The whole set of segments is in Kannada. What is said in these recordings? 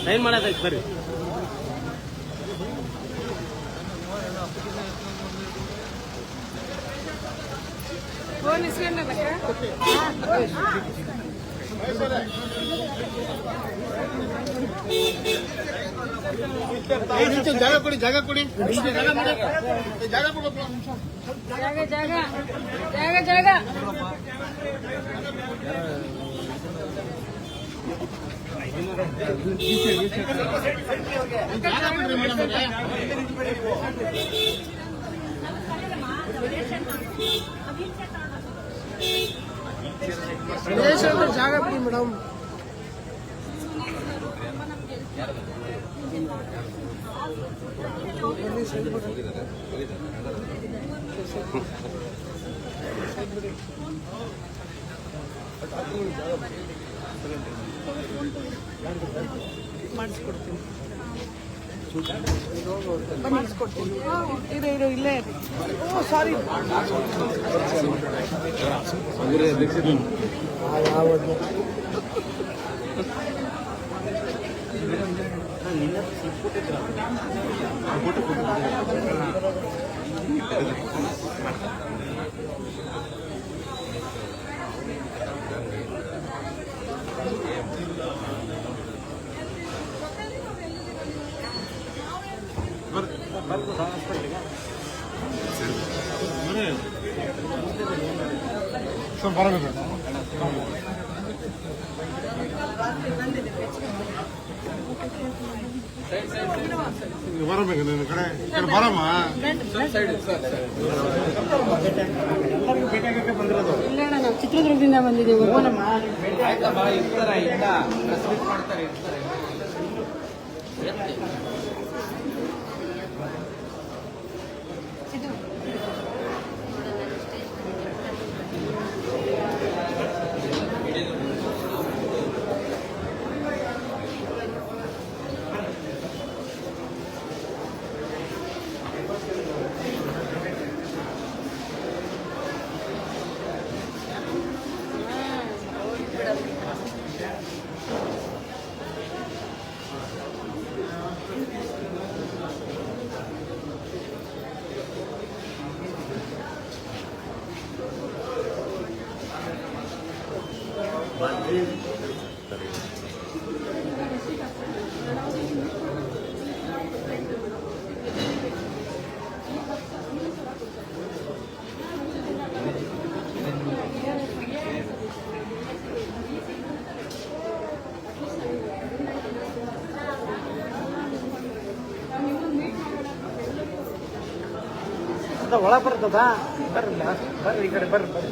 ಸೈನ್ ಮಾಡೋದೈತೆ ಬರ್ರಿ. ಜಾಗ ಕೊಡಿ ಜಾಗ ಕೊಡಿ ಜಾಗ ಕೊಡಪ್ಪ. ಜಾಗ ಜಾಗ ಜಾಗ ಜಾಗ ಜಾಗ ಬಿಡಿ ಮೇಡಮ್. ಮಾಡಿಸ್ಕೊಡ್ತೀನಿ ಇರೋ ಇಲ್ಲೇ. ಓ ಸಾರಿ. ಬರಬೇಕು ನಿನ್ನ ಕಡೆ ಬರಮ್ಮ. ಇಲ್ಲ ನಾವು ಚಿತ್ರದುರ್ಗದಿಂದ ಬಂದಿದ್ದೀವಿ. ಒಳ ಬರ್ತದ ಬರ್ರಿ ಬರ್ರಿ ಈ ಕಡೆ ಬರ್ರಿ ಬರ್ರಿ.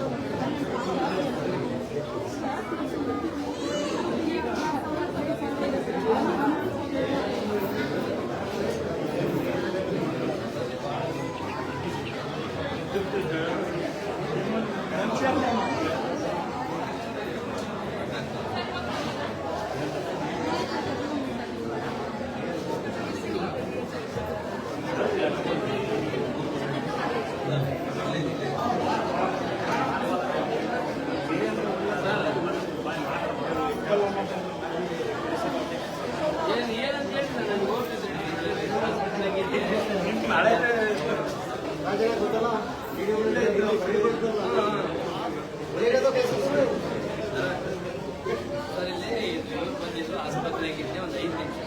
ಆಸ್ಪತ್ರೆಗಿದ್ದೆ ಒಂದು 5 ನಿಮಿಷ.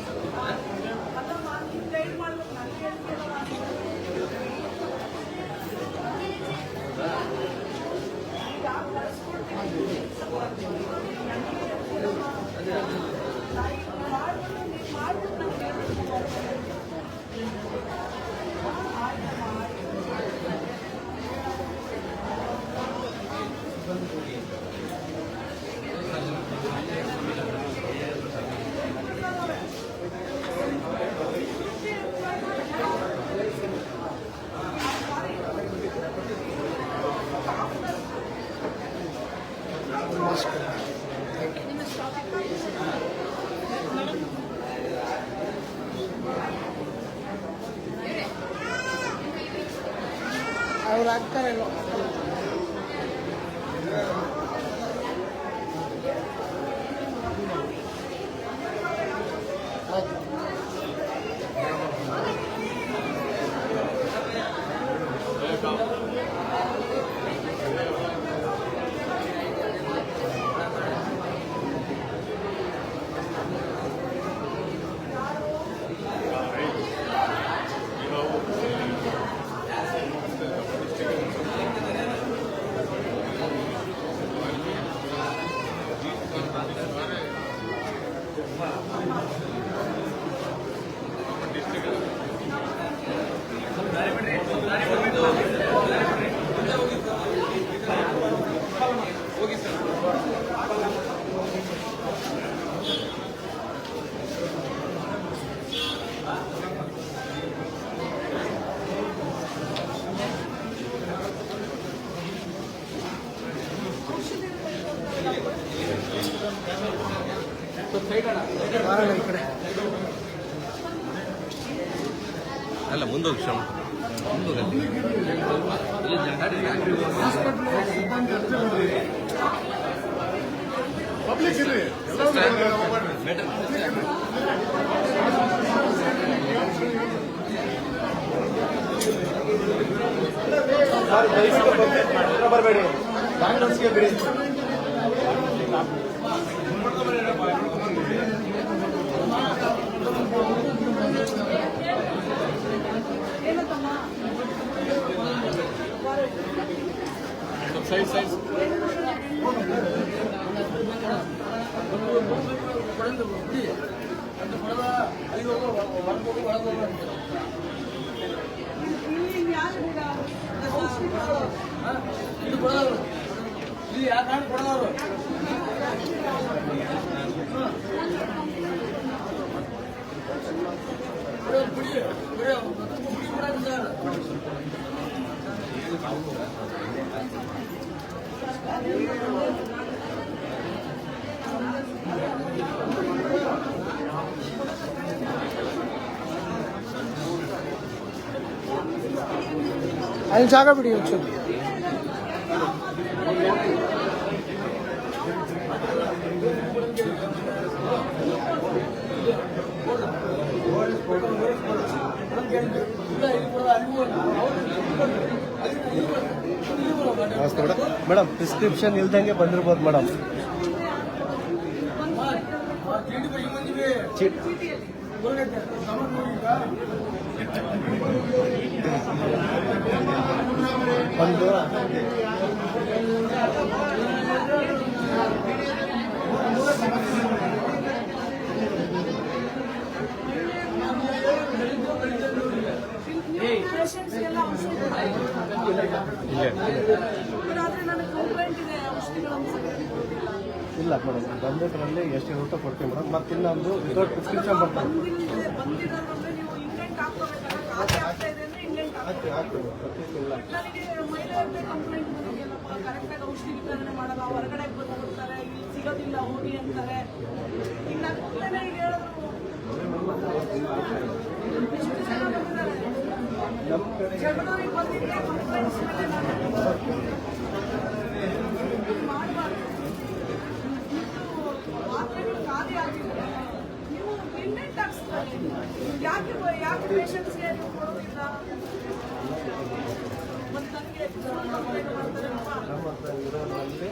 ಅವ್ರು ಆಗ್ತಾರಲ್ಲ. ಬಾರಣ್ಣ ಈ ಕಡೆ. ಅಲ್ಲ ಮುಂದೋಗಿ ಶ್ರಮ ಮುಂದೋಗಲ್ಲಿ ಬರಬೇಡಿ, ಬ್ಯಾಂಗ್ಳೂರ್ಸ್ಗೆ ಬಿಡಿ. ಸೈಡ್ ಅಲ್ಲಿ ಜಾಗ ಬಿಡಿ ಒಂಚೂರು. ಮೇಡಮ್ ಪ್ರಿಸ್ಕ್ರಿಪ್ಷನ್ ಇಲ್ದಂಗೆ ಬಂದಿರ್ಬೋದು ಮೇಡಮ್. ಒಂದು ಇಲ್ಲ ಮೇಡಮ್, ಬಂದಿದ್ರಲ್ಲಿ ಎಷ್ಟು ಊಟ ಕೊಡ್ತೀವಿ ಮೇಡಮ್. ಮತ್ತೆ ಇನ್ನೊಂದು ವಿತೌಟ್ ಪ್ರಿಸ್ಕ್ರಿಪ್ಷನ್ ಬರ್ತಾರೆ. ಹೊರಗಡೆ ಬರ್ತಾರೆ, ಇಲ್ಲಿ ಸಿಗೋದಿಲ್ಲ ಹೋಗಿ ಅಂತಾರೆ. ಇನ್ನು ಜನವರಿಗೆ ಬಂದಿದ್ದೆ ಕಂಪ್ಲೇಂಟ್ಸ್ ಮಾತ್ರೆಗಳು ಖಾಲಿ ಆಗಿದ್ರೆ ನೀವು ಇಂಡೆಂಟ್ ಹಾಕ್ಸ್ತಾರೆ. ಯಾಕೆ ಪೇಷಂಟ್ಸ್ಗೆ ನೀವು ಕೊಡೋದಿಲ್ಲ? ಮತ್ತು ನನಗೆ ಕಂಪ್ಲೇಂಟ್ ಮಾಡ್ತಾರಪ್ಪ ಇರೋದ್ರಲ್ಲಿ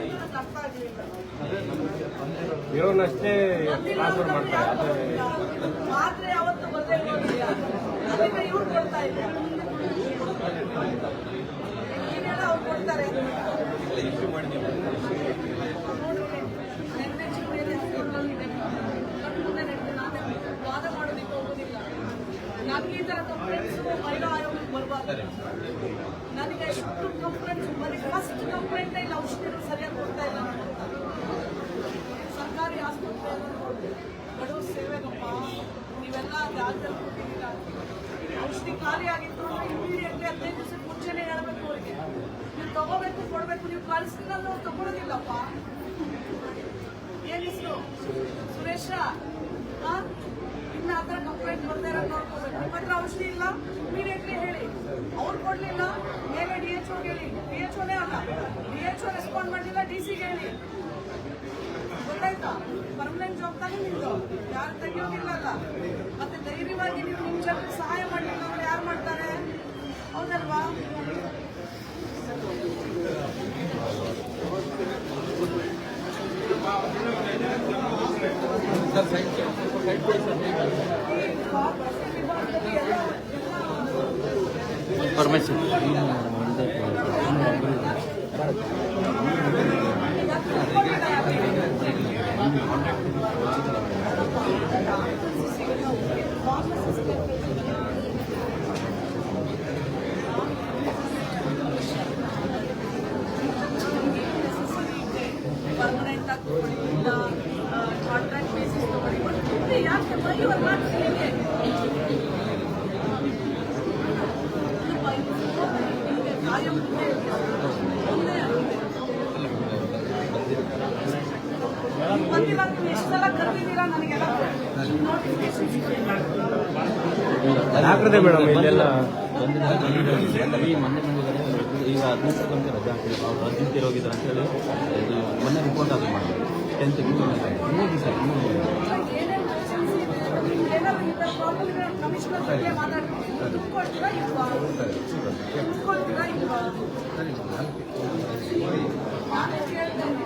ಅಂತ ನನಗೆ ಅರ್ಥ ಆಗಲಿಲ್ಲ. ಇರೋನಷ್ಟೇ ಟ್ರಾನ್ಸ್ಫರ್ ಮಾಡ್ತಾರೆ. ಮಾತ್ರೆ ಯಾವತ್ತು ಬರದೇ ಇರೋದಿಲ್ಲ, ಅದಕ್ಕೆ ಇವ್ರು ಕೊಡ್ತಾ ಇಲ್ಲ. ಏನೆಲ್ಲ ಅವ್ರು ಕೊಡ್ತಾರೆ ವಾದ ಮಾಡೋದಕ್ಕೆ ಹೋಗೋದಿಲ್ಲ. ನನಗೆ ಈ ಥರ ಕಂಪ್ಲೇಂಟ್ಸ್ ಮಹಿಳಾ ಆಯೋಗಕ್ಕೆ ಬರಬಾರ್ದು. ನನಗೆ ಎಷ್ಟು ಕಂಪ್ಲೇಂಟ್ಸ್ ಬರೀ ಫಸ್ಟ್ ಕಂಪ್ಲೇಂಟ್ ಇಲ್ಲ, ಔಷಧಿಗಳು ಸರಿಯಾಗಿ ಕೊಡ್ತಾ ಇಲ್ಲ ಅಂತ. ಸರ್ಕಾರಿ ಆಸ್ಪತ್ರೆಯಲ್ಲಿ ಬಡವ ಸೇವೆಗಪ್ಪ ನೀವೆಲ್ಲ ರಾಜ್ಯದಲ್ಲಿ ಕೊಟ್ಟಿದ್ದೀರ. ಔಷಧಿ ಖಾಲಿ ಆಗಿತ್ತು ಅಂದ್ರೆ ಇಮಿಡಿಯೇಟ್ಲಿ 15 ದಿವಸಕ್ಕೆ ಮುಂಚೆನೇ ಹೇಳಬೇಕು ಅವರಿಗೆ. ನೀವು ತಗೋಬೇಕು ಕೊಡಬೇಕು, ನೀವು ಕಳಿಸ್ಲಿಲ್ಲ ಅಂದ್ರೆ ಅವ್ರು ತಗೊಳ್ಳೋದಿಲ್ಲಪ್ಪ. ಏನ್ ಹೆಸರು ಸುರೇಶ? ಇನ್ನು ಆ ಥರ ಕಂಪ್ಲೇಂಟ್ ಬರ್ತಾ ಇರೋದು ನೋಡ್ಕೋಬೇಕು. ನಿಮ್ಮ ಹತ್ರ ಔಷಧಿ ಇಲ್ಲ ಇಮಿಡಿಯೇಟ್ಲಿ ಹೇಳಿ. ಅವ್ರು ಕೊಡ್ಲಿಲ್ಲ ಮೇಲೆ DHO ಹೇಳಿ. DHOನೇ ಅಲ್ಲ, DHO ರೆಸ್ಪಾಂಡ್ ಮಾಡಲಿಲ್ಲ DC-ಗೆ ಹೇಳಿ. ಗೊತ್ತಾಯ್ತಾ? ಪರ್ಮನೆಂಟ್ ಜಾಬ್ ತಾನೇ ನಿಮ್ದು, ಯಾರು ತೆಗಿಯೋದಿಲ್ಲಲ್ಲ. ಮತ್ತೆ ಧೈರ್ಯವಾಗಿ ನೀವು ನಿಮ್ಮ ಜನರಿಗೆ ಸಹಾಯ ಮಾಡಲಿಲ್ಲ ಅಂದ್ರೆ ಯಾರು ಮಾಡ್ತಾರೆ? ಹೌದಲ್ವಾ? ಪರ್ಮಿಷನ್ ಪರ್ಮನೆಂಟ್ ಆಗಿ ತಗೊಳ್ಳಿ, ಇಲ್ಲ ಕಾಂಟ್ರಾಕ್ಟ್ ಬೇಸಿಸ್ ತಗೊಳ್ಳಿ. ಮತ್ತೆ ಯಾಕೆ ಬೈಯವ್ರು ಮಾಡ್ತೀವಿ? ಕಾಯಂ ಮುಂದೆ ಸಲ ಕರೆದಿದ್ದೀರಾ ನನಗೆಲ್ಲ ನೋಟಿಫಿಕೇಶನ್ ಹಾಕಿದೆ ಮೇಡಮ್ ಇಲ್ಲೆಲ್ಲ ಮೊನ್ನೆ ಬಂದಿದ್ದಾರೆ ಈಗ 15 ಗಂಟೆ ರಜೆ ಹಾಕಿದ್ರು ಅವ್ರು ಅರ್ಜೆಂಟ್ ಹೋಗಿದ್ದಾರೆ ಅಂತ ಹೇಳಿ ಇದು ಮೊನ್ನೆ ರಿಪೋರ್ಟ್ ಅದು ಮಾಡಿದ್ರು 10th ಇನ್ನೂ ದಿವಸ ಏನೇನು ಎಮರ್ಜೆನ್ಸಿ ಇದೆ ಏನಾದ್ರು ಇದ್ದ ಪ್ರಾಬ್ಲಮ್ ಕಮಿಷನರ್ ಬಗ್ಗೆ ಮಾತಾಡ್ತೀನಿ ದುಡ್ಕೊಳ್ತೀರಾ ಇಲ್ವಾ ದುಡ್ಕೊಳ್ತೀರಾ ಇಲ್ವಾ ನಾನು ಕೇಳ್ತೇನೆ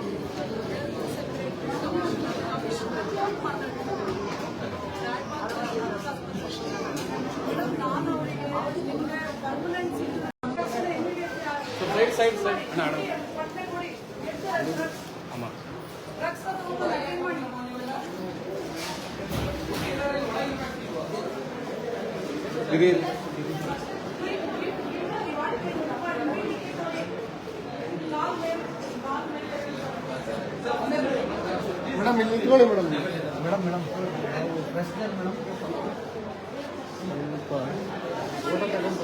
ನಾನು ಅವರಿಗೆ ನಿಮಗೆ ಪರ್ಮನೆಂಟ್ ಪಟ್ಟೆ ಕೊಡಿ ಡ್ರಗ್ಸ್ ತಗೊಂಡು ಏನು ಮಾಡಿ ಮೇಡಮ್ ಇಲ್ಲಿ ನಿಂತ್ಕೊಳ್ಳಿ ಮೇಡಮ್ ಮೇಡಮ್ ಮೇಡಮ್ ಪ್ರೆಸ್ನಲ್ಲಿ ಮೇಡಮ್ ಫೋಟೋ ತಗೊಂಡು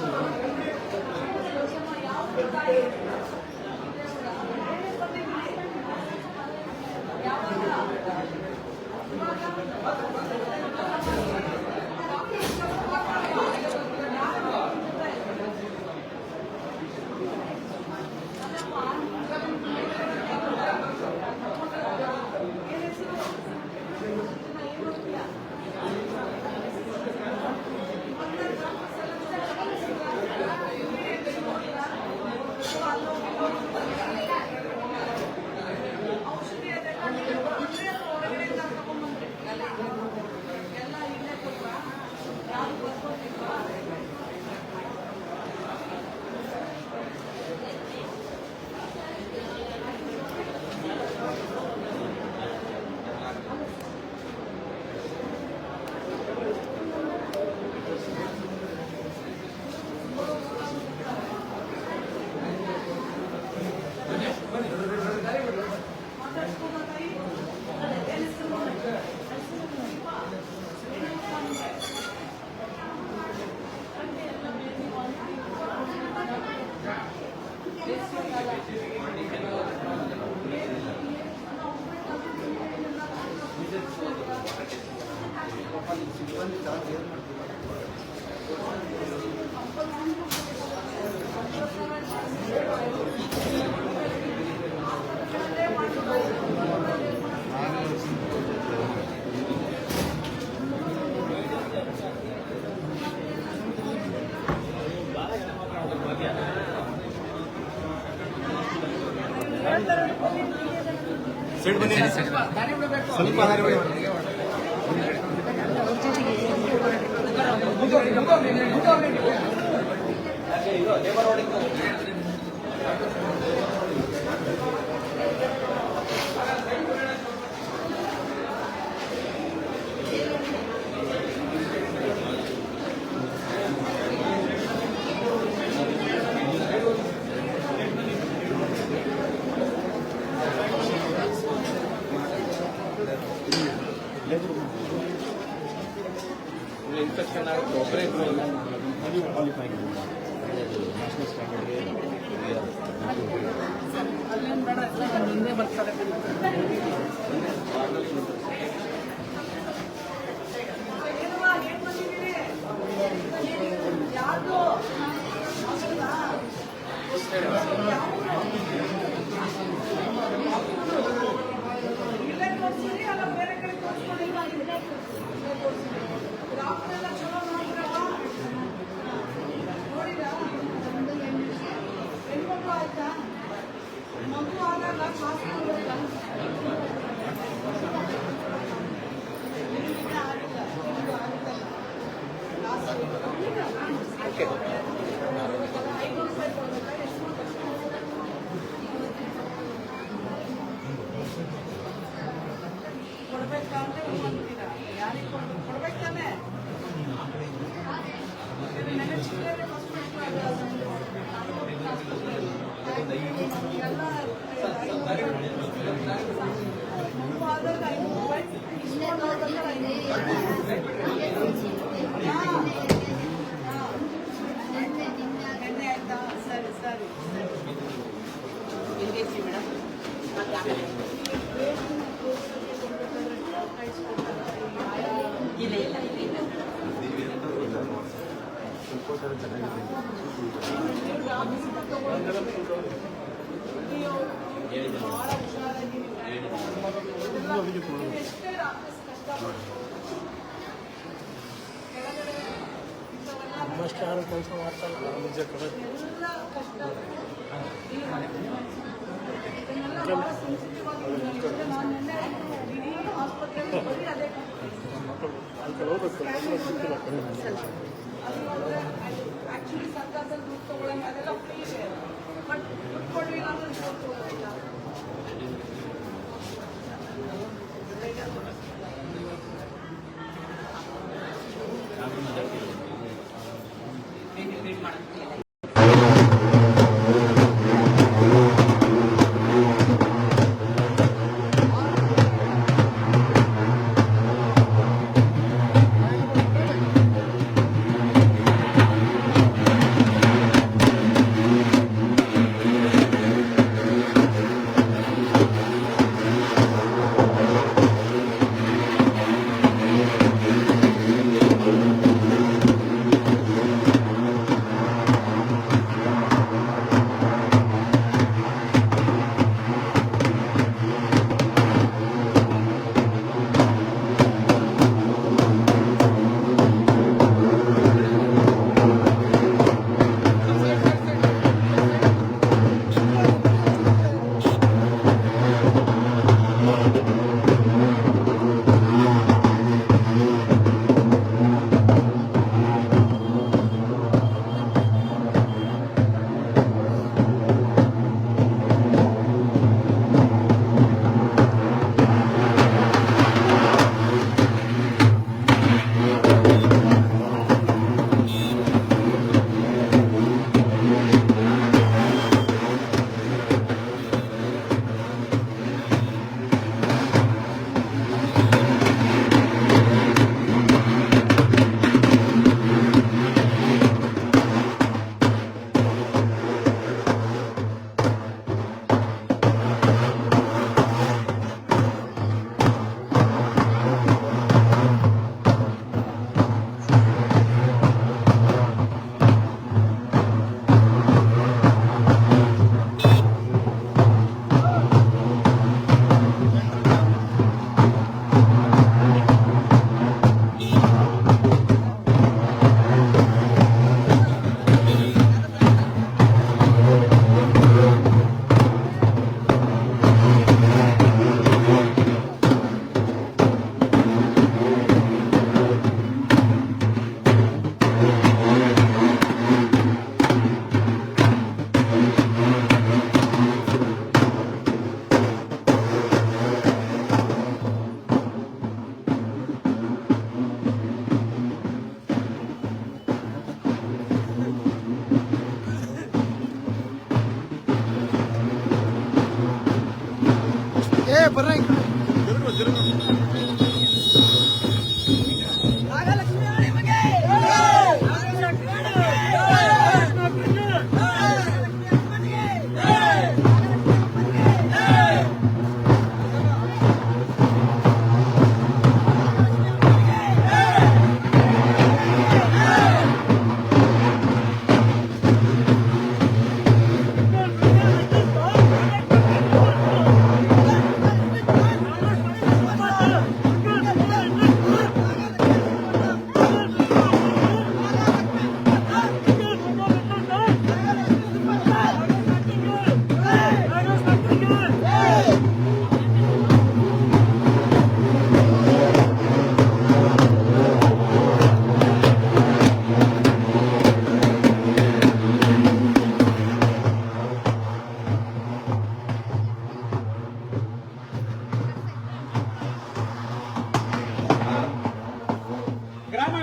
ಸ್ವಲ್ಪ ಇನ್ಫೆಕ್ಷನ್ ಆಗುತ್ತೆ ಒಬ್ಬರೇ ಕ್ವಾಲಿಫೈ ನ್ಯಾಷನಲ್ ಸ್ಟ್ಯಾಂಡರ್ಡ್ಗೆ ಅಲ್ಲೇನು ಬೇಡ ಹಿಂದೆ ಬರ್ತಾರೆ ಇಲ್ಲೇ ತೋರಿಸಿರಿ ಅಲ್ಲ ಬೇರೆ ಕಡೆ ತೋರಿಸ್ಕೊಂಡಿಲ್ಲ ಡಾಕ್ಟರ್ ಎಲ್ಲ ಚಲೋ ನೋಡಿದ್ರಲ್ಲ ನೋಡಿರಾ ಹೆಣ್ಮಕ್ಳು ಆಯ್ತಾ ಮಗು ಆದಾಗ ಕ್ಲಾಸ್ ಆಗಿಲ್ಲ ಕೊಡ್ಬೇಕಾ ಅಂತ ಬಂದಿದ್ದೀರಾ ಯಾರಿಗೆ ಕೊಡ್ಬೇಕು ತಾನೆ ನೆನೆಸಿದ್ರೆ ಮಗು ಆದಾಗ 500 ರೂಪಾಯಿ ಇಸ್ಕೊಂಡು ಹೋಗ್ಬೇಕಾದ್ರೆ 500 ರೂಪಾಯಿ ಬಹಳ ಹುಷಾರಾಗಿ ಎಷ್ಟೇ ಕಷ್ಟಪಟ್ಟು ಯಾರು ಕೆಲಸ ಮಾಡ್ತಾರೆ ನಿಜ ಕಡೆ ಎಲ್ಲ ಕಷ್ಟ ಇದನ್ನೆಲ್ಲ ಬಹಳ ಸೆನ್ಸಿಟಿವ್ ಆಗಿ ನಾನು ನಿನ್ನೆ ಇಡೀ ಆಸ್ಪತ್ರೆಯಲ್ಲಿ ಬರೀ ಅದೇ ಆಕ್ಚುಲಿ ಸರ್ಕಾರದಲ್ಲಿ ದುಡ್ಡು ತಗೊಳ್ಳಂಗ ಅದೆಲ್ಲ ಫ್ರೀ ಇದೆ ಬಟ್ ದುಡ್ಡು ಕೊಡಲಿಲ್ಲ ಅಂದ್ರೆ ದುಡ್ಡು ತಗೊಳ್ಳಿಲ್ಲ.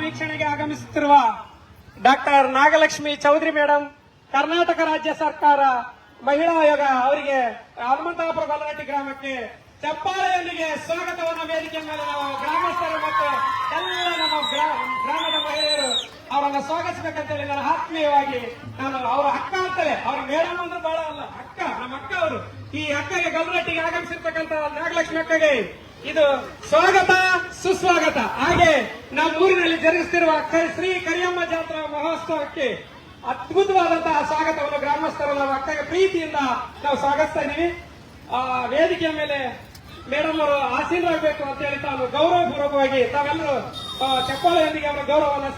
ವೀಕ್ಷಣೆಗೆ ಆಗಮಿಸುತ್ತಿರುವ ಡಾಕ್ಟರ್ ನಾಗಲಕ್ಷ್ಮಿ ಚೌಧರಿ ಮೇಡಮ್, ಕರ್ನಾಟಕ ರಾಜ್ಯ ಸರ್ಕಾರ ಮಹಿಳಾ ಆಯೋಗ ಅವರಿಗೆ ಹನುಮಂತಾಪುರ ಗೊಲ್ಲರಟ್ಟಿ ಗ್ರಾಮಕ್ಕೆ ಚಪ್ಪಾಳೆಯೊಂದಿಗೆ ಸ್ವಾಗತವನ್ನು ವೇದಿಕೆ ಮೇಲೆ ನಾವು ಗ್ರಾಮಸ್ಥರು ಮತ್ತು ಎಲ್ಲ ನಮ್ಮ ಗ್ರಾಮದ ಮಹಿಳೆಯರು ಅವರನ್ನು ಸ್ವಾಗತಿಸಬೇಕಂತೇಳಿ ನಾನು ಆತ್ಮೀಯವಾಗಿ ನಾನು ಅವರ ಅಕ್ಕ ಅಂತಲೇ ಅವ್ರ ಮೇಡಮ್ ಅಂದ್ರೆ ಬಹಳ ಅಲ್ಲ, ಅಕ್ಕ, ನಮ್ಮ ಅಕ್ಕ ಅವರು. ಈ ಅಕ್ಕಗೆ ಗೊಲ್ಲರಟ್ಟಿಗೆ ಆಗಮಿಸಿರ್ತಕ್ಕಂಥ ನಾಗಲಕ್ಷ್ಮಿ ಅಕ್ಕಗೆ ಇದು ಸ್ವಾಗತ ಸುಸ್ವಾಗತ. ಹಾಗೆ ನಮ್ಮ ಊರಿನಲ್ಲಿ ಜರುಗಿಸುತ್ತಿರುವ ಶ್ರೀ ಕರಿಯಮ್ಮ ಜಾತ್ರಾ ಮಹೋತ್ಸವಕ್ಕೆ ಅದ್ಭುತವಾದಂತಹ ಸ್ವಾಗತವನ್ನು ಗ್ರಾಮಸ್ಥರು ನಾವು ಅಕ್ಕಗೆ ಪ್ರೀತಿಯಿಂದ ನಾವು ಸ್ವಾಗತಿಸ್ತಾ ಇದೀವಿ. ವೇದಿಕೆಯ ಮೇಲೆ ಮೇಡಮ್ ಅವರು ಆಸೀನರಾಗಬೇಕು ಅಂತ ಹೇಳಿ ತಾವು ಗೌರವಪೂರ್ವಕವಾಗಿ ತಾವೆಲ್ಲರೂ ಚಪ್ಪಾಳೆಯೊಂದಿಗೆ ಅವರ ಗೌರವವನ್ನು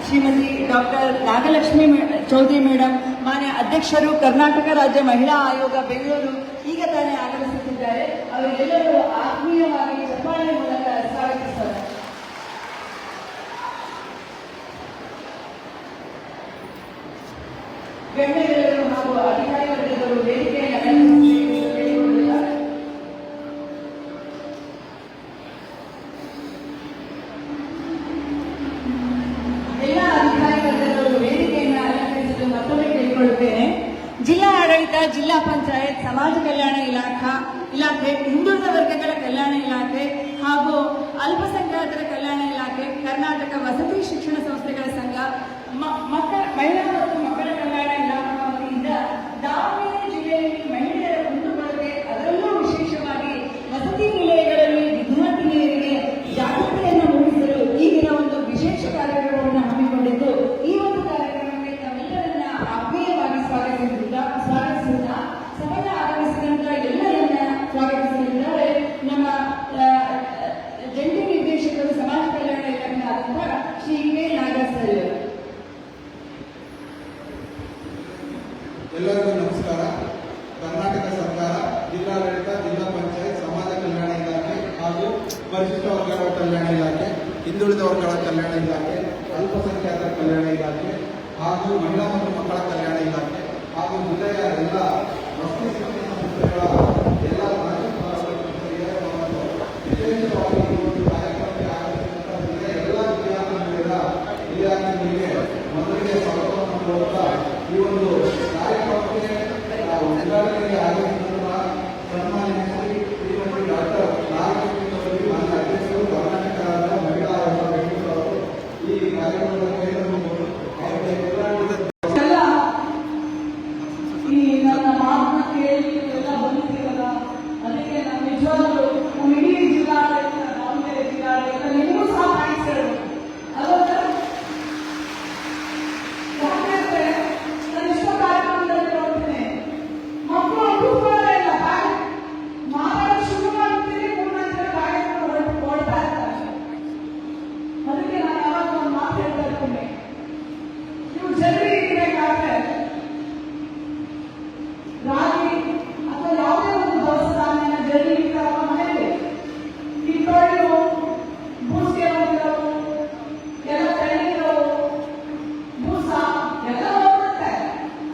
ಶ್ರೀಮತಿ ಡಾಕ್ಟರ್ ನಾಗಲಕ್ಷ್ಮಿ ಚೌಧರಿ ಮೇಡಮ್, ಮಾನ್ಯ ಅಧ್ಯಕ್ಷರು, ಕರ್ನಾಟಕ ರಾಜ್ಯ ಮಹಿಳಾ ಆಯೋಗ ಬೆಂಗಳೂರು ಈಗ ತಾನೇ ಆಗಮಿಸುತ್ತಿದ್ದಾರೆ. ಅವರೆಲ್ಲರೂ ಆತ್ಮೀಯವಾಗಿ ಚಪ್ಪಾಳೆ ಮೂಲಕ ಸ್ವಾಗತಿಸುತ್ತಾರೆ. ಗಣ್ಯರೆಲ್ಲರೂ ಹಾಗೂ ಅಧಿಕಾರಿ ವರ್ಗದವರು ವೇದಿಕೆಯನ್ನು ಅಲಂಕರಿಸಿದ್ದಾರೆ. ಎಲ್ಲ ಅಧಿಕಾರಿ ವರ್ಗದವರು ವೇದಿಕೆಯನ್ನು ಅಲಂಕರಿಸಲು ಮತ್ತೊಮ್ಮೆ ಕೇಳಿಕೊಳ್ಳುತ್ತೇನೆ. ಜಿಲ್ಲಾ ಆಡಳಿತ, ಜಿಲ್ಲಾ ಪಂಚಾಯತ್, ಸಮಾಜ ಕಲ್ಯಾಣ ಇಲಾಖೆ, ಹಿಂದುಳಿದ ವರ್ಗಗಳ ಕಲ್ಯಾಣ ಇಲಾಖೆ ಹಾಗೂ ಅಲ್ಪಸಂಖ್ಯಾತರ ಕಲ್ಯಾಣ ಇಲಾಖೆ, ಕರ್ನಾಟಕ ವಸತಿ ಶಿಕ್ಷಣ ಸಂಸ್ಥೆಗಳ ಸಂಘ, ಮಹಿಳಾ ಮತ್ತು ಮಕ್ಕಳ ಕಲ್ಯಾಣ ಇಲಾಖೆ ವತಿಯಿಂದ ದಾವಣಗೆರೆ ಜಿಲ್ಲೆಯಲ್ಲಿ ಮಹಿಳೆಯರ ಕುಂದುಕೊರತೆ, ಅದರಲ್ಲೂ ವಿಶೇಷವಾಗಿ ವಸತಿ ನಿಲಯಗಳಲ್ಲಿ ವಿದ್ಯಾರ್ಥಿನಿಯರಿಗೆ ಜಾಗೃತಿಯನ್ನು ಮೂಡಿಸಲು ಈ ದಿನ ಒಂದು ವಿಶೇಷ ಕಾರ್ಯಕ್ರಮವನ್ನು ಹಮ್ಮಿಕೊಂಡಿದ್ದು, ಈ ಒಂದು ಕಾರ್ಯಕ್ರಮಕ್ಕೆ ತಮ್ಮೆಲ್ಲರನ್ನ ಆತ್ಮೀಯವಾಗಿ ಸ್ವಾಗತಿಸುತ್ತಾ ಸಭೆಗೆ ಆಗಮಿಸಿದಂತ ಎಲ್ಲರನ್ನ ಸ್ವಾಗತಿಸಲಿದ್ದಾರೆ ನಮ್ಮ ಜಂಟಿ ನಿರ್ದೇಶಕರು ಸಮಾಜ ಕಲ್ಯಾಣ ಇಲಾಖೆ ಆದಂತಹ ಶ್ರೀ ಕೆ ನಾಗರಾಜ್ ಸರ್. ಎಲ್ಲರಿಗೂ ನಮಸ್ಕಾರ. ಕರ್ನಾಟಕ ಸರ್ಕಾರ, ಜಿಲ್ಲಾಡಳಿತ, ಜಿಲ್ಲಾ ಪಂಚಾಯತ್, ಸಮಾಜ ಕಲ್ಯಾಣ ಇಲಾಖೆ ಹಾಗೂ ಪರಿಶಿಷ್ಟ ವರ್ಗಗಳ ಕಲ್ಯಾಣ ಇಲಾಖೆ, ಹಿಂದುಳಿದ ವರ್ಗಗಳ ಕಲ್ಯಾಣ ಇಲಾಖೆ, ಅಲ್ಪಸಂಖ್ಯಾತರ ಕಲ್ಯಾಣ ಇಲಾಖೆ ಹಾಗೂ ಮಹಿಳಾ ಮತ್ತು ಮಕ್ಕಳ ಕಲ್ಯಾಣ ಇಲಾಖೆ ಹಾಗೂ ಜಿಲ್ಲೆಯ ಎಲ್ಲ ವಸತಿ ಶಿಕ್ಷಣ ಸಂಸ್ಥೆಗಳ ಎಲ್ಲ ವಿಶೇಷವಾಗಿ ಈ ಒಂದು ಕಾರ್ಯಕ್ರಮಕ್ಕೆ ಆಗಮಿಸಿದಂತಹ ಜಿಲ್ಲೆಯ ಎಲ್ಲ ವಿದ್ಯಾರ್ಥಿಗಳಿಗೆ ಮೊದಲಿಗೆ ಸ್ವಾಗತವನ್ನು ಕೊಡುತ್ತಾ ಈ ಒಂದು ಕಾರ್ಯಕ್ರಮಕ್ಕೆ ಉದ್ಘಾಟನೆಗೆ ಆಗಮಿಸಿರುವ ಸನ್ಮಾನ್ಯ ಶ್ರೀಮತಿ ಡಾಕ್ಟರ್ ನಾಗಲಕ್ಷ್ಮಿ ಚೌಧರಿ, ಮಾನ್ಯ ಅಧ್ಯಕ್ಷರು, ಕರ್ನಾಟಕ ರಾಜ್ಯ ಮಹಿಳಾ ಆಯೋಗ ಬೆಂಗಳೂರು ಅವರು ಈ ಕಾರ್ಯಕ್ರಮದ ಈ ನನ್ನ ಮಾತನ್ನ ಕೇಳಿ ಎಲ್ಲ ಬಂದಿದ್ದೀರಲ್ಲ, ಅದಕ್ಕೆ ನಾನು ನಿಜವಾಗ್ಲೂ ನಮ್ಮ ಇಡೀ ಜಿಲ್ಲಾಡಳಿತ, ದಾವಣಗೆರೆ ಜಿಲ್ಲಾಡಳಿತ ನಿಮಗೂ ಸಹ ಥ್ಯಾಂಕ್ಸ್ ಹೇಳಬೇಕು. ಅದಕ್ಕೆ ಯಾಕಂದ್ರೆ ನಾನು ಇಷ್ಟ ಕಾರ್ಯಕ್ರಮದಲ್ಲಿ ನೋಡ್ತೀನಿ, ಮಕ್ಕಳು ಅನುಕೂಲ ಇಲ್ಲ, ಮಾತಾಡೋದು ಶುರು ಮಾಡ್ತೀನಿ, 3-4 ಜನ ಕಾರ್ಯಕ್ರಮ ಓಡ್ತಾ ಇರ್ತಾರೆ. ಅದಕ್ಕೆ ನಾನು ಯಾವಾಗ ಒಂದು ಮಾತು ಹೇಳ್ತಾ ಇರ್ತೀನಿ, ನೀವು ಜನರಿಗೆ ಇರಬೇಕಾದ್ರೆ ರಾಗಿ ಅಥವಾ ಯಾವುದೇ ಒಂದು ದವಸ ಧಾನ್ಯನ ಜಲ್ದಿ ಇಟ್ಟಾಗ ಮನೆಯಲ್ಲಿ ಇಟ್ಕೊಂಡು ಬೂಸ್ಗೆ ಹೋಗಿರೋವು ಎಲ್ಲ ತಳ್ಳಿರೋವು ಬೂಸ ಎಲ್ಲ ಹೋಗುತ್ತೆ,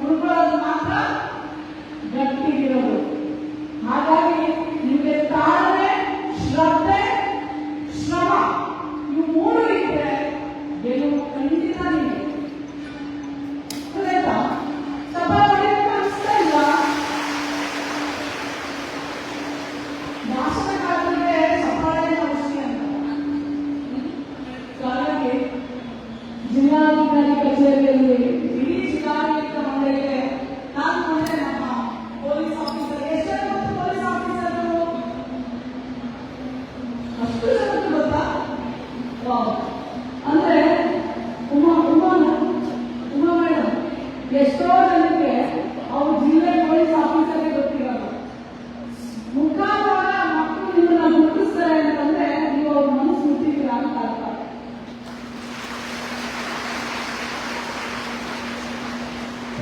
ಉಳ್ಕೊಳ್ಳೋದು ಮಾತ್ರ ಗಟ್ಟಿಗಿರೋದು. ಹಾಗಾಗಿ ನಿಮಗೆ ತಾಳ್ಮೆ, ಶ್ರದ್ಧೆ, ಶ್ರಮ ಇವು 3 ಇದ್ರೆ ಗೆಲುವು ಖಂಡಿತ ನಿಮಗೆ. ಸಭಾ ಹೊಡೆಯಕ್ಕೆ ಅನಿಸ್ತಾ ಇಲ್ಲ. ಭಾಷಣಕಾರರಿಗೆ ಸಫಾಳೆ ಔಷಧಿ ಅಂತ. ಹಾಗಾಗಿ ಜಿಲ್ಲಾಧಿಕಾರಿ ಕಚೇರಿಯಲ್ಲಿ ಇಡೀ ಜಿಲ್ಲಾಡಳಿತ ಮಂಡಳಿಗೆ ನಾನು ಮೊನ್ನೆ ನಮ್ಮ ಪೊಲೀಸ್ ಆಫೀಸರ್, ಎಷ್ಟು ಪೊಲೀಸ್ ಆಫೀಸರ್ ಅಷ್ಟು ಜನಕ್ಕೆ ಗೊತ್ತಾ? ಅಂದ್ರೆ ಉಮಾ ಮೇಡಮ್ ಎಷ್ಟೋ ಜನಕ್ಕೆ ಅವ್ರ ಜಿಲ್ಲೆ ಪೊಲೀಸ್ ಆಫೀಸರ್ಗೆ ಗೊತ್ತಿರಲ್ಲ. ಮುಖಾಂತರ ಮಕ್ಕಳು ನಿಮ್ಮನ್ನ ಗುರುತಿಸ್ತಾರೆ ಅಂತಂದ್ರೆ ನೀವು ಅವ್ರ ಮನಸ್ಸು ಮುಟ್ಟಿದ್ದೀರಾ ಅಂತ ಅರ್ಥ.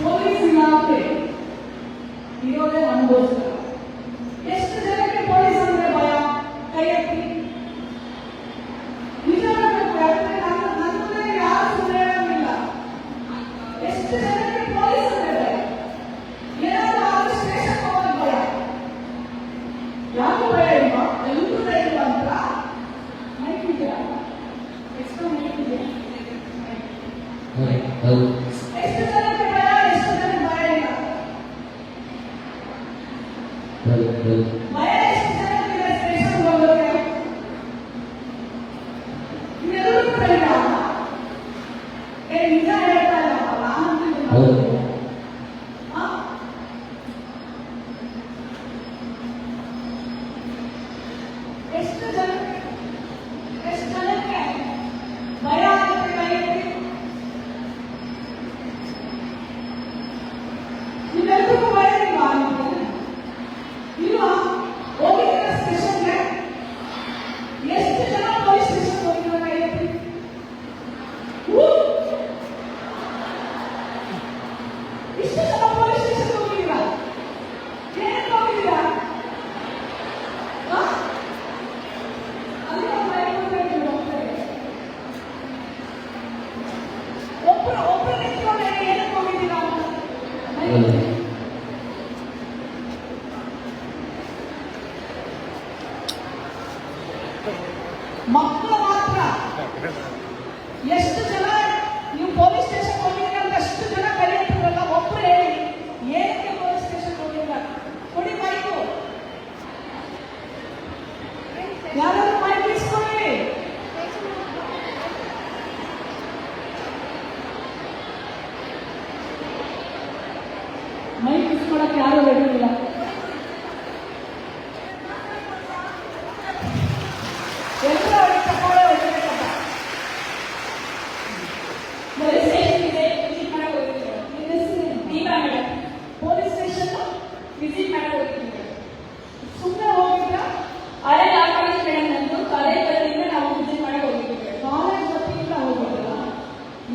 ಪೊಲೀಸ್ ಇಲಾಖೆ ಇರೋದೇ ನಮಗೋಸ್ಕರ. ಎಷ್ಟು ಜನಕ್ಕೆ ಪೊಲೀಸ್ ಅಂದ್ರೆ ಭಯ? ಕೈ ಎತ್ತಿ. ನಿಜ ನನ್ನದೇ ಯಾರು ಸುಮ್ಮನೆ ಇರೋದಿಲ್ಲ. ಎಷ್ಟು ಜನಕ್ಕೆ ಪೊಲೀಸ್ ಅಂದ್ರೆ ಭಯ? ಏನಾದ್ರೂ ಆದ್ರೆ ಸ್ಟೇಷನ್ ಹೋಗೋದು ಭಯ. ಯಾಕೆ ಭಯ ಇಲ್ವಾ? ಎಲ್ಲರೂ ಭಯ ಇಲ್ಲ ಅಂತ ಮೈಕ್ ಇದೆಯಾ? ಎಷ್ಟು ಮೈಕ್ ಇದೆ? ಎಷ್ಟು ಜನಕ್ಕೆ ಭಯ, ಎಷ್ಟು ಜನಕ್ಕೆ ಭಯ ಇಲ್ಲ? ಭಯ ಎಷ್ಟು ಜನಕ್ಕೆ ಸ್ಟೇಷನ್ ಹೋಗೋಕೆ? ಇನ್ನೆಲ್ಲರೂ ಭಯ ಇಲ್ಲ. ಒಳ್ಳೆಯದು. ಮಕ್ಕಳು ಮಾತ್ರ ಎಷ್ಟು ಜನ ನೀವು ಪೊಲೀಸ್ ಸ್ಟೇಷನ್ ಹೋಗಿದ್ರೆ ಅಂತ ಅಷ್ಟು ಜನ ಕರೆಯುತ್ತಿರಲ್ಲ. ಒಬ್ರು ಹೇಳಿ ಏನಕ್ಕೆ ಪೊಲೀಸ್ ಸ್ಟೇಷನ್ ಹೋಗಿಲ್ಲ? ಕೊಡಿ ಮೈಕು, ಯಾರಾದ್ರೂ ಮೈಕ್ ಇಸ್ಕೊಳ್ಳಿ. ಮೈಕ್ ಇಸ್ಕೊಳಕ್ಕೆ ಯಾರು ರೆಡಿ ಇಲ್ಲ. ಎಲ್ಲರೂ ಅವ್ರಿಗೆ ತಗೊಳ್ಳೋ ಹೊಡಿಬೇಕಪ್ಪ. ಪೊಲೀಸ್ ಸ್ಟೇಷನ್ ವಿಸಿಟ್ ಮಾಡಕ್ ಹೋಗಿದ್ದೀವಿ. ಸುಮ್ಮನೆ ಹೋಗಿದ್ರ? ಹಳೆ ಕಾಲೇಜ್ ಮೇಡಮ್ ನಂದು ಕಾಲೇಜ್ ವತಿಯಿಂದ ನಾವು ವಿಸಿಟ್ ಮಾಡಿ ಹೋಗಿದ್ದೀವಿ. ಕಾಲೇಜ್ ವತಿಯಿಂದ ಹೋಗಿದ್ರ?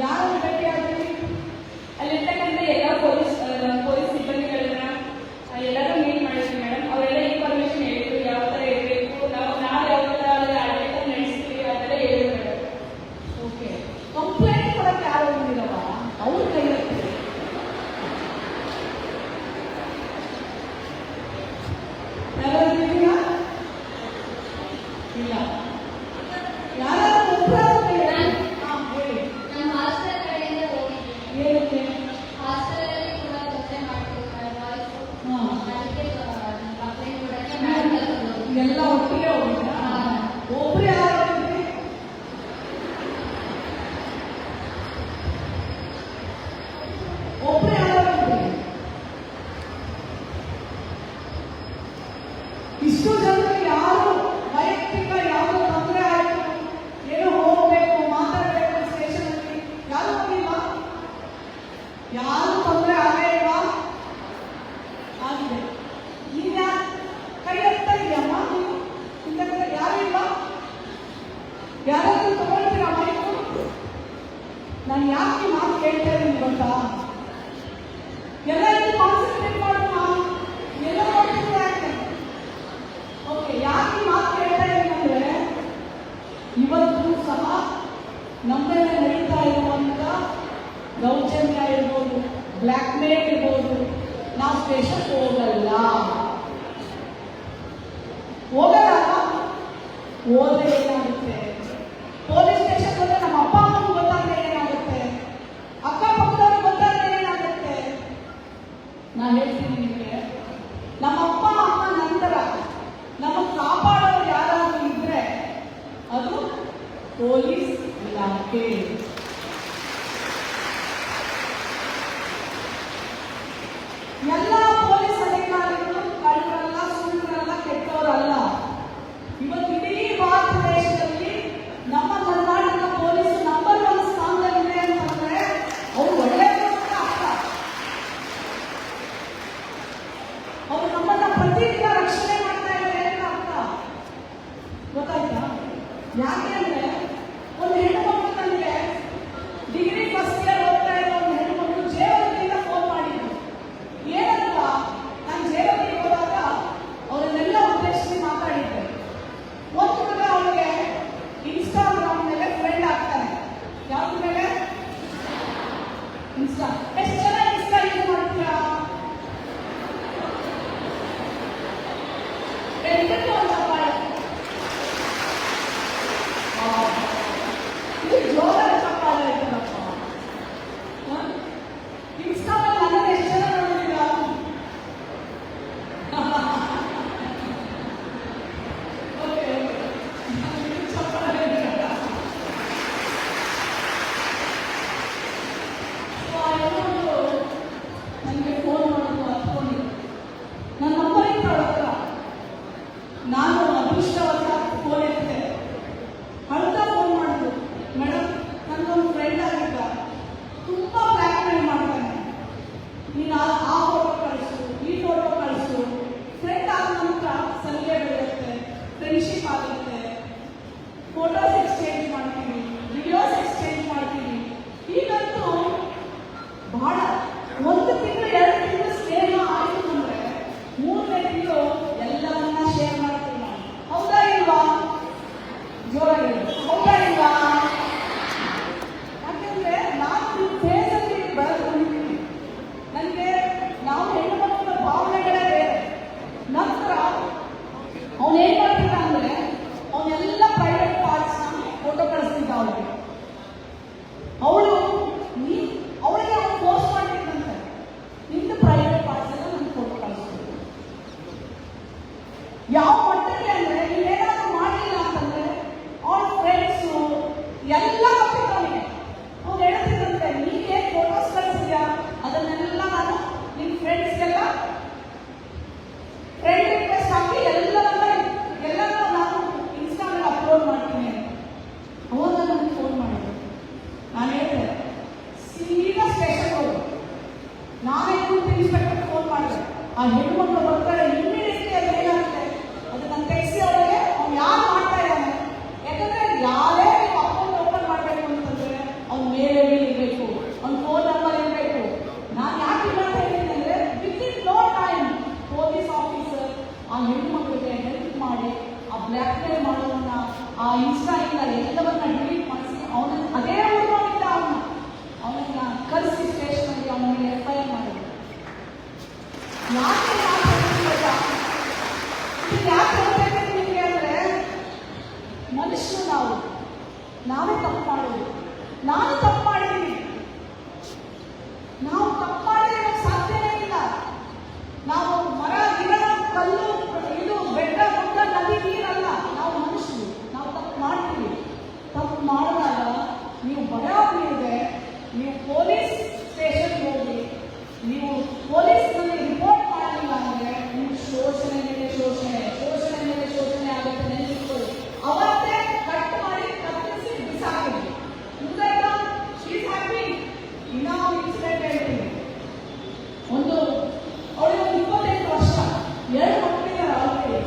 ಯಾರು ಭೇಟಿ ಆದ್ರಿ? ಅಲ್ಲಿರ್ತಕ್ಕಂಥ ಎಲ್ಲ ಪೊಲೀಸ್ ಸಿಬ್ಬಂದಿಗಳನ್ನ ಎಲ್ಲರೂ ಮೀಟ್ ಮಾಡಿದ್ವಿ ಮೇಡಮ್. ಅವರೆಲ್ಲ ಇನ್ಫಾರ್ಮೇಶನ್ ಹೇಳಿದ್ರು, ಯಾವ ತರ ಇರಬೇಕು, ನಾವು ಯಾವ ತರ ಆಡಳಿತ ನಡೆಸ್ತೀವಿ ಅದೆಲ್ಲ ಹೇಳಿದ್ರು ಮೇಡಮ್. ಓಕೆ. ಕಂಪ್ಲೇಂಟ್ ಕೊಡಕ್ಕೆ ಯಾರು ಬಂದಿರಲ್ಲ, ಅವ್ರ ಕೈ ಯಾರಾದ್ರೂ ಇದೆಯಾ? ಇಲ್ಲ. ಯಾರಾದ್ರೂ ಒಬ್ಬರಾದ್ರೂ ಹೇಳಿ. ನಮ್ಮ ಹಾಸ್ಟೆಲ್ ಕಡೆಯಿಂದ ಹೋಗಿದ್ವಿ. ಏನಕ್ಕೆ? ಹಾಸ್ಟೆಲಲ್ಲಿ ಕೂಡ ತೊಂದರೆ ಮಾಡ್ತಿದ್ದಾರೆ ಬಾಯ್ಸ್. ಹಾ. ಅದಕ್ಕೆ ಕಂಪ್ಲೇಂಟ್ ಕೊಡಕ್ಕೆ ಮೇಡಮ್ ಎಲ್ಲ ಒಟ್ಟಿಗೆ ಹೋಗಿದ್ರಾ? ಒಬ್ರು ಯಾರು ಹೋಗಿದ್ರಿ? ಒಬ್ರು ಯಾರು ಹೋಗಿದ್ರಿ? ಇಷ್ಟು ಜನರಿಗೆ ಯಾರು ವೈಯಕ್ತಿಕ ಯಾವುದು ತೊಂದರೆ ಆಯಿತು, ಏನೋ ಹೋಗ್ಬೇಕು ಮಾತಾಡಬೇಕು ಸ್ಟೇಷನ್ ಅಲ್ಲಿ, ಯಾರು ಹೋಗಿಲ್ಲ? ಯಾರು ತೊಂದರೆ ಆಗೇ ಇಲ್ವಾ? ಆಗಿದೆ. ಈಗ ಕೈ ಎತ್ತಾ ಇದೆಯಮ್ಮ ನೀವು? ಹಿಂದೆ ಯಾರು ಇಲ್ಲ? ಯಾರಾದ್ರೂ ತಗೊಳ್ತೀರಾ ಮೈಕು? ನಾನು ಯಾಕೆ ಮಾತು ಕೇಳ್ತಾ ಇದ್ದೀನಿ ಗೊತ್ತಾ? ಎಲ್ಲ ಇದು ಕಾನ್ಸಂಟ್ರೇಟ್ ಮಾಡೋಣ, ಎಲ್ಲ ನೋಡ್ತಿದ್ರೆ ಯಾಕೆ? ಓಕೆ. ಯಾಕೆ ಮಾತು ಕೇಳ್ತಾ ಇದ್ದೀನಿ ಅಂದ್ರೆ, ಇವತ್ತು ಸಹ ನಮ್ಮಲ್ಲಿ ನಡೀತಾ ಇರುವಂತ ದೌರ್ಜನ್ಯ ಇರ್ಬೋದು, ಬ್ಲ್ಯಾಕ್ ಮೇಲ್ ಇರ್ಬೋದು, ನಾವು ಸ್ಟೇಷನ್ ಹೋಗಲ್ಲ. ಹೋದ್ರೆ ಏನಾಗುತ್ತೆ? ಪೊಲೀಸ್ ಸ್ಟೇಷನ್ ಹೋದ್ರೆ ನಮ್ಮ ಅಪ್ಪ ಅಮ್ಮನಿಗೆ ಗೊತ್ತಾದ್ರೆ ಏನಾಗುತ್ತೆ? ಅಕ್ಕಪಕ್ಕದವ್ರಿಗೆ ಗೊತ್ತಾದ್ರೆ ಏನಾಗುತ್ತೆ? ನಾನು ಹೇಳ್ತೀನಿ ನಿಮಗೆ, ನಮ್ಮ ಅಪ್ಪ ಅಮ್ಮ ನಂತರ ನಮ್ಮ ಕಾಪಾಡೋರು ಯಾರಾದ್ರೂ ಇದ್ರೆ ಅದು ಪೊಲೀಸ್ ಇಲಾಖೆ. ಎಲ್ಲ ಪೊಲೀಸ್ ಅಧಿಕಾರಿಗಳು ಕಳ್ಳರಲ್ಲ, ಸುಳ್ಳರಲ್ಲ, ಕೆಟ್ಟವರಲ್ಲ. ಇವತ್ತು ಇಡೀ ಭಾರತ ದೇಶದಲ್ಲಿ ನಮ್ಮ ಕರ್ನಾಟಕ ಪೊಲೀಸ್ ನಂಬರ್ 1 ಸ್ಥಾನದಲ್ಲಿದೆ ಅಂತಂದ್ರೆ ಅವ್ರು ಒಳ್ಳೆಯವರು ಅಂತ ಅರ್ಥ. ಅವ್ರು ನಮ್ಮನ್ನ ಪ್ರತಿದಿನ ರಕ್ಷಣೆ ಮಾಡ್ತಾ ಇದ್ದಾರೆ ಅಂತ ಅರ್ಥ. ಗೊತ್ತಾಯ್ತಾ? ಯಾಕೆ ಅಂದ್ರೆ ಒಂದು ಹೆಣ್ಣು ನನಗೆ ಡಿಗ್ರಿ ಫಸ್ಟ್ ಇಯರ್ ಓದ್ತಾ ಇರೋ ಒಂದು ಹೆಣ್ಣು ಜೇವರ್ಗಿಯಿಂದ ಫೋನ್ ಮಾಡಿದ್ರು. ಏನಂತ? ನಾನು ಜೇವರ್ಗಿಗೆ ಹೋದಾಗ ಅವರನ್ನೆಲ್ಲ ಉದ್ದೇಶಿಸಿ ಮಾತಾಡಿದ್ದೆ. ಒಂದು ಮಗ ಅವನಿಗೆ ಇನ್ಸ್ಟಾಗ್ರಾಮ್ ಮೇಲೆ ಫ್ರೆಂಡ್ ಆಗ್ತಾನೆ. ಯಾವ್ದ್ರ ಮೇಲೆ? ಇನ್ಸ್ಟಾ. ಎಷ್ಟು ಜನ ಇನ್ಸ್ಟಾ ಯೂಸ್ ಮಾಡ್ತೀರಾ? ಇದಕ್ಕೆ ಒಂದು ಸವಾಲು. ಇದು ಜೋರಾದ ಸವಾಲು ಆಯ್ತದಪ್ಪ. ಇನ್ಸ್ಟಾ ಮೇಲೆ ನನ್ನ ಎಷ್ಟು ಜನ ನೋಡಿದ್ದೀರಾ? ಓಕೆ. ನನಗೆ ಫೋನ್ ಮಾಡೋದು ಹತ್ಕೊಂಡಿದ್ದೆ. ನನ್ನ ನಂಬರ್ ಇತ್ತು ಅವಳ ಹತ್ರ. ನಾನು ಅದೃಷ್ಟವಶಾತ್ ಫೋನ್ ಎತ್ತಿದೆ. ಅಳ್ತಾ ಫೋನ್ ಮಾಡಿದ್ರು, ಮೇಡಮ್ ನನ್ನೊಂದು ಫ್ರೆಂಡ್ ಆಗಿದ್ದ, ತುಂಬಾ ಬ್ಲ್ಯಾಕ್ ಮೇಲ್ ಮಾಡ್ತಾನೆ. ನೀನು ಆ ಫೋಟೋ ಕಳಿಸು, ಈ ಫೋಟೋ ಕಳಿಸು. ಫ್ರೆಂಡ್ ಆದ ನಂತರ ಸಲಿಗೆ ಬೆಳೆಯುತ್ತೆ, ಫ್ರೆಂಡ್ಶಿಪ್ ಆಗುತ್ತೆ, ಫೋಟೋಸ್ ಎಕ್ಸ್ಚೇಂಜ್ ಮಾಡ್ತೀವಿ, ವಿಡಿಯೋಸ್ ಎಕ್ಸ್ಚೇಂಜ್ ಮಾಡ್ತೀವಿ. ಈಗಂತೂ ಬಹಳ 1 ತಿಂಗಳು 2 ಆ ಹೆಣ್ಮಕ್ಳು ಬರ್ತಾರೆ, ಇಮ್ಮಿಡಿಯೇಟ್ಲಿ ಅದು ಏನಾಗುತ್ತೆ, ಅದನ್ನ ತೆಗೆಸಿ ಅವರಿಗೆ ಅವ್ನು ಯಾರು ಮಾಡ್ತಾ ಇದ್ದಾನೆ. ಯಾಕಂದ್ರೆ ಯಾರೇ ನೀವು ಅಕೌಂಟ್ ಓಪನ್ ಮಾಡಬೇಕು ಅಂತಂದ್ರೆ ಅವ್ನ ಮೇಲೆ ಇರಬೇಕು, ಅವ್ನ ಫೋನ್ ನಂಬರ್ ಇರಬೇಕು. ನಾನು ಯಾಕೆ ಅಂತ ಹೇಳಿದ್ದೀನಿ ಅಂದ್ರೆ within no time police officer ಆ ಹೆಣ್ಮಕ್ಳಿಗೆ ಹೆಲ್ಪ್ ಮಾಡಿ ಆ ಬ್ಲ್ಯಾಕ್ ಮೇಲ್ ಮಾಡೋದನ್ನ, ಆ ಇನ್ಸ್ಟಾಯಿಂದ ಎಲ್ಲವನ್ನ ಡಿಲೀಟ್ ಮಾಡಿಸಿ ಅವನ ಅದೇ ಊರಿನಿಂದ ಅವನನ್ನ ಕರೆಸಿ ಸ್ಟೇಷನ್ಗೆ ಅವನ ಮೇಲೆ FIR ಮಾಡಿದ್ರು. ಯಾಕೆ ಹೇಳ್ಬೇಕು ನಿಮಗೆ ಅಂದ್ರೆ ಮನುಷ್ಯರು ನಾವೇ ತಪ್ಪು ಮಾಡೋದು. ನಾನು ತಪ್ಪು ಮಾಡಿದ್ದೀನಿ, ನಾವು ತಪ್ಪು ಮಾಡಿದ್ರೆ ಸಾಧ್ಯನೇ ಇಲ್ಲ. ನಾವು ಮರ ಗಿಡ ಕಲ್ಲು ಇದು ಬೆಟ್ಟ ಗುಡ್ಡ ನದಿ ನೀರಲ್ಲ, ನಾವು ಮನುಷ್ಯರು, ನಾವು ತಪ್ಪು ಮಾಡ್ತೀವಿ. ತಪ್ಪು ಮಾಡಿದಾಗ ನೀವು ಭಯ ಬೀಳದೆ ನೀವು ಪೊಲೀಸ್ ಸ್ಟೇಷನ್ಗೆ ಹೋಗಿ ನೀವು ಪೊಲೀಸ್ನಲ್ಲಿ ರಿಪೋರ್ಟ್ ಮಾಡಲಿಲ್ಲ ಅಂದ್ರೆ ನೀವು ಶೋಷಣೆ ಮೇಲೆ ಶೋಷಣೆ ಆಗುತ್ತೆ. ನೆನಪಿಟ್ಕೊಳ್ಳಿ, ಅವತ್ತೇ ಕಟ್ ಮಾಡಿ ಕತ್ತರಿಸಿ ಬಿಸಾಕಿದ್ವಿ. She's happy. ಇನ್ನೊಂದು ಇನ್ಸಿಡೆಂಟ್ ಹೇಳ್ತೀನಿ. ಅವಳಿಗೆ 28 ವರ್ಷ, 2 ಮಕ್ಕಳಿದ್ದಾರೆ. ಅವಳಿಗೆ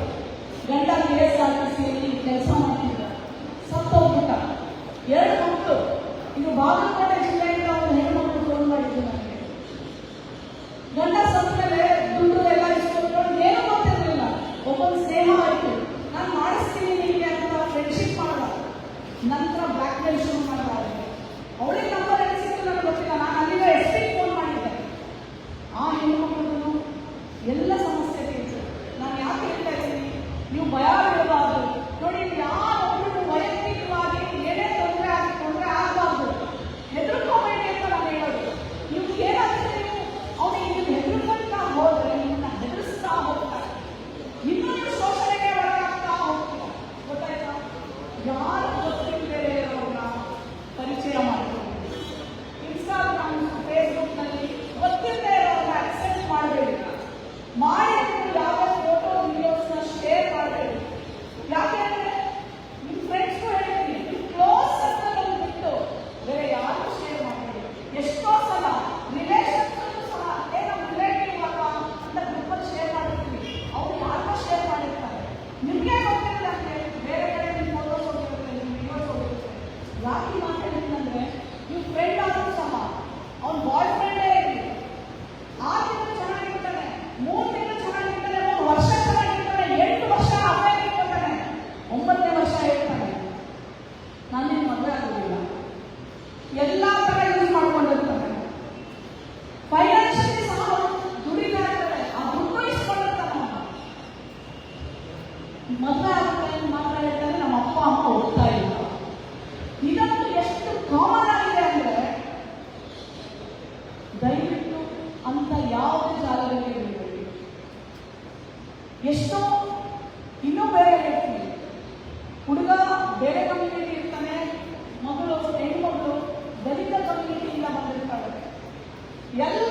ಗಂಡ KSRTCಯಲ್ಲಿ ಕೆಲಸ ಮಾಡ್ತಿದ್ದ, ಸತ್ತೋಗ್ಬಿಟ್ಟ. 2 ಮಕ್ಕಳು. ಇದು ಬಾಗಲಕೋಟೆ ಜಿಲ್ಲೆಯಿಂದ ಒಂದು ಹೆಣ್ಮಕ್ಳು ಫೋನ್ ಮಾಡಿದ್ದು ನನಗೆ. ಗಂಡ ಸತ್ತ ಮೇಲೆ ದುಡ್ಡು ಎಲ್ಲ ಇಸ್ಕೊಂಡು ಏನೂ ಗೊತ್ತಿರಲಿಲ್ಲ. ಒಬ್ಬೊಂದು ಸ್ನೇಹ ಆಯಿತು, ನಾನು ಮಾಡಿಸ್ತೀನಿ ನಿಮಗೆ ಅಂತ ಫ್ರೆಂಡ್ಶಿಪ್ ಮಾಡಲ್ಲ. ನಂತರ ಬ್ಲ್ಯಾಕ್ ಮೇಲ್ ಶುರು ಮಾಡ್ತಾರೆ. ಅವಳಿಗೆ ನಂಬರ್ ಎಲ್ಲಿ ಸಿಕ್ತು ನನಗೆ ಗೊತ್ತಿಲ್ಲ. ನಾನು ಅಲ್ಲಿಗೆ SP ಫೋನ್ ಮಾಡಿದ್ದೆ. ಆ ಹೆಣ್ಮಕ್ಳು ಎಲ್ಲ ಸಮಸ್ಯೆ ಇತ್ತು. ನಾನು ಯಾಕೆ ಹೇಳ್ತಾ ಇದ್ದೀನಿ, ನೀವು ಭಯ ಬೀಳಬಾರ್ದು. ನೋಡಿ, ಯಾರೊಬ್ಬರು ವೈಯಕ್ತಿಕವಾಗಿ ಏನೇ ತೊಂದರೆ ಆಗಬಾರ್ದು, ಹೆದರ್ಕೋಬೇಡಿ ಅಂತ ನಾನು ಹೇಳೋದು. ನೀವು ಏನಾದ್ರೆ ಅವನಿಗೆ ನೀವು ಹೆದರ್ಕೊಂತಾ ಹೋದ್ರೆ ನಿಮ್ಮನ್ನ ಹೆದರಿಸ್ತಾ ಹೋಗ್ತಾರೆ, ಇನ್ನೊಂದು ಶೋಷಣೆಗೆ ಒಳಗಾಗ್ತಾ ಹೋಗ್ತೀರ. ಗೊತ್ತಾಯ್ತಾ? ಯಾರು ಗೊತ್ತಿಲ್ಲದೆ ಇರೋರನ್ನ ಪರಿಚಯ ಮಾಡ್ತೀವಿ. ಇನ್ಸ್ಟಾಗ್ರಾಮ್, ಫೇಸ್ಬುಕ್ನಲ್ಲಿ ಗೊತ್ತಿಲ್ಲದೆ ಇರೋರನ್ನ ಅಕ್ಸೆಪ್ಟ್ ಮಾಡಬೇಡಿ. ಮಾಡಿದ್ರು ಯಾವ ಫೋಟೋ ವಿಡಿಯೋಸ್ನ ಶೇರ್ ಮಾಡಬೇಡಿ. ಯಾಕೆಂದ್ರೆ ನಿಮ್ಮ ಫ್ರೆಂಡ್ಸ್ಗೂ ಹೇಳ್ತೀನಿ, ನಿಮ್ಮ ಕ್ಲೋಸ್ ಸರ್ಕಲ್ ಅಲ್ಲಿ ಬಿಟ್ಟು ಬೇರೆ ಯಾರು ಶೇರ್ ಮಾಡಬೇಡಿ. ಎಷ್ಟೋ ಸಲ ರಿಲೇಷನ್ಸ್ ಸಹ ನಮ್ಮ ರಿಲೇಟಿವ್ ಅಲ್ವಾ ಅಂತ ಗ್ರೂಪಲ್ಲಿ ಶೇರ್ ಮಾಡಿರ್ತೀವಿ, ಅವ್ರು ಯಾರನ್ನ ಶೇರ್ ಮಾಡಿರ್ತಾರೆ, ನಿಮಗೆ ಗೊತ್ತಿಲ್ಲ ಅಂದ್ರೆ ಬೇರೆ ಕಡೆ ನಿಮ್ಮ ಫೋಟೋಸ್ ಹೋಗಿರುತ್ತೆ, ನಿಮ್ಮ ವಿಡಿಯೋಸ್ ಹೋಗಿರುತ್ತೆ. ಯಾಕೆ ಮಾತಾಡ್ತೀನಿ ಅಂದ್ರೆ ನೀವು ಫ್ರೆಂಡ್ ಆದರೂ ಸಹ ಅವ್ನ ಬಾಯ್ ಫ್ರೆಂಡೇ ಇರಲಿ, 6 ತಿಂಗಳು ಚೆನ್ನಾಗಿರ್ತಾನೆ, 3 ತಿಂಗಳು ಚೆನ್ನಾಗಿರ್ತಾನೆ, 1 ವರ್ಷ ಚೆನ್ನಾಗಿರ್ತಾನೆ, 8 ವರ್ಷ ಅಫೇರ್ ಇಟ್ಕೊಳ್ತಾನೆ, 9ನೇ ವರ್ಷ ಹೇಳ್ತಾನೆ ನಾನೇನು ಮದುವೆ ಆಗೋದಿಲ್ಲ. ಎಲ್ಲಾ ತರ ಯೂಸ್ ಮಾಡ್ಕೊಂಡಿರ್ತಾನೆ. ಫೈನಾನ್ಷಿಯಲಿ ಸಹ ದುಡಿತಾ ಇರ್ತಾರೆ, ಆ ದುಡ್ಡು ಇಸ್ಕೊಂಡಿರ್ತಾನೆ. ಮದುವೆ ಆಗುತ್ತೆ ಮಾತ್ರ ಹೇಳ್ತಾರೆ ನಮ್ಮ ಅಪ್ಪ ಅಮ್ಮ ಹೋಗ್ತಾ ಇಲ್ಲ. ಇದೊಂದು ಎಷ್ಟು ಕಾಮನ್ ಆಗಿದೆ ಅಂದ್ರೆ ದಯವಿಟ್ಟು ಅಂತ ಯಾವುದೇ ಜಾಗದಲ್ಲಿ ಇರಬೇಡಿ. ಎಷ್ಟೋ ಇನ್ನೂ ಬೇರೆ ಹೇಳ್ತೀನಿ, ಹುಡುಗ ಬೇರೆ ಕಮ್ಯುನಿಟಿ ಇರ್ತಾನೆ, ಹೆಣ್ಮಗಳು ದಲಿತ ಕಮ್ಯುನಿಟಿಯಿಂದ ಬಂದಿರ್ತಾರೆ. ಎಲ್ಲ